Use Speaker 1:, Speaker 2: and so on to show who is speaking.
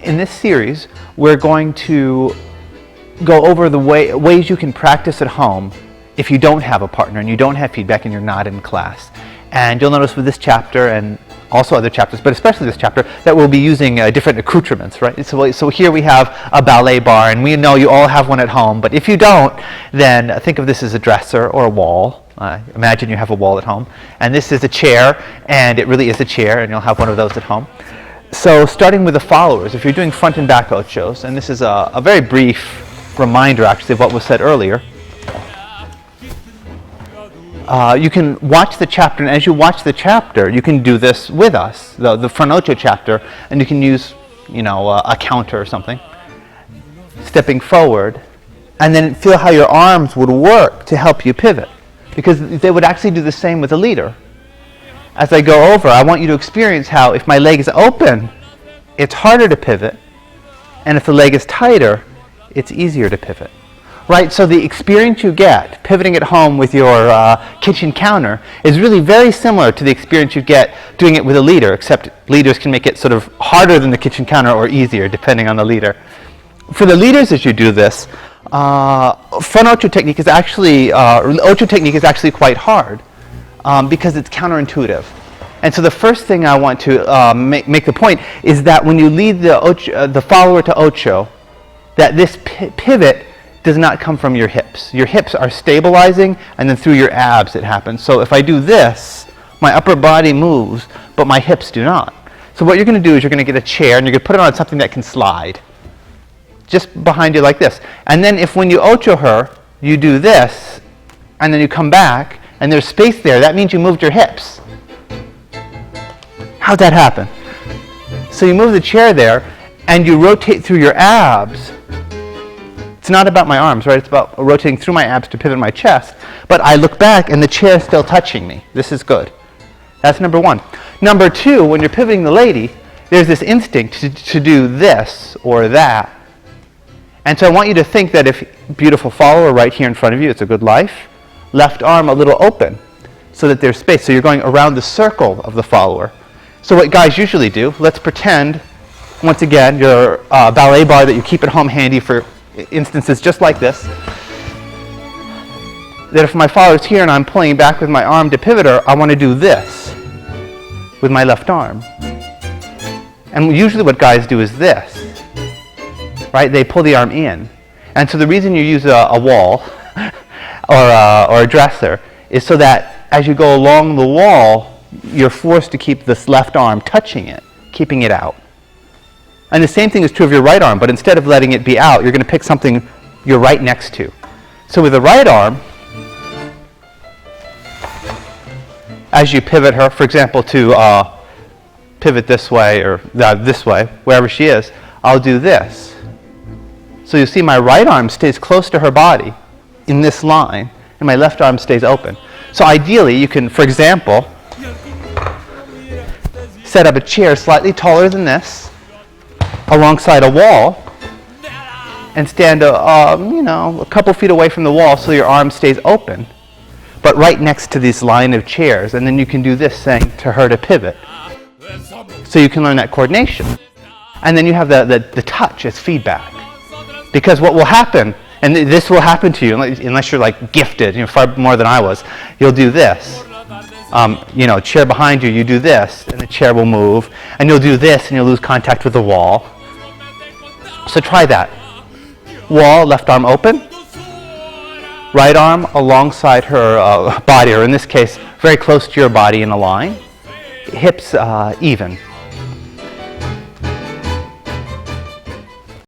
Speaker 1: In this series, we're going to go over the ways you can practice at home if you don't have a partner and you don't have feedback and you're not in class. And you'll notice with this chapter and also other chapters, but especially this chapter, that we'll be using different accoutrements, right? So here we have a ballet bar, and we know you all have one at home, but if you don't, then think of this as a dresser or a wall. Imagine you have a wall at home, and this is a chair, and it really is a chair, and you'll have one of those at home. So starting with the followers, if you're doing front and back ochos, and this is a very brief reminder actually of what was said earlier, you can watch the chapter, and as you watch the chapter, you can do this with us, the front ocho chapter, and you can use, a counter or something, stepping forward, and then feel how your arms would work to help you pivot, because they would actually do the same with the leader. As I go over, I want you to experience how if my leg is open, it's harder to pivot, and if the leg is tighter, it's easier to pivot. Right, so the experience you get pivoting at home with your kitchen counter is really very similar to the experience you get doing it with a leader, except leaders can make it sort of harder than the kitchen counter or easier depending on the leader. For the leaders, as you do this, front ocho technique is actually quite hard because it's counterintuitive. And so the first thing I want to make the point is that when you lead the follower to ocho, that this pivot does not come from your hips. Your hips are stabilizing, and then through your abs it happens. So if I do this, my upper body moves, but my hips do not. So what you're going to do is you're going to get a chair, and you're going to put it on something that can slide, just behind you like this. And then if when you ocho her, you do this, and then you come back, and there's space there, that means you moved your hips. How'd that happen? So you move the chair there, and you rotate through your abs. It's not about my arms, right? It's about rotating through my abs to pivot my chest. But I look back and the chair is still touching me. This is good. That's number one. Number two, when you're pivoting the lady, there's this instinct to do this or that. And so I want you to think that if beautiful follower right here in front of you, it's a good life, left arm a little open so that there's space. So you're going around the circle of the follower. So what guys usually do, let's pretend, once again, your ballet bar that you keep at home handy for instances just like this, that if my follower's here and I'm pulling back with my arm to pivot her, I want to do this with my left arm. And usually what guys do is this, right? They pull the arm in. And so the reason you use a wall or a dresser is so that as you go along the wall, you're forced to keep this left arm touching it, keeping it out. And the same thing is true of your right arm, but instead of letting it be out, you're going to pick something you're right next to. So with the right arm, as you pivot her, for example, to pivot this way or this way, wherever she is, I'll do this. So you see my right arm stays close to her body in this line, and my left arm stays open. So ideally, you can, for example, set up a chair slightly taller than this, alongside a wall, and stand a couple feet away from the wall so your arm stays open, but right next to this line of chairs. And then you can do this, saying to her to pivot. So you can learn that coordination. And then you have the touch as feedback. Because what will happen, and this will happen to you unless you're like gifted, far more than I was, you'll do this. Chair behind you, you do this, and the chair will move, and you'll do this, and you'll lose contact with the wall. So try that. Wall, left arm open, right arm alongside her body, or in this case, very close to your body in a line, hips even.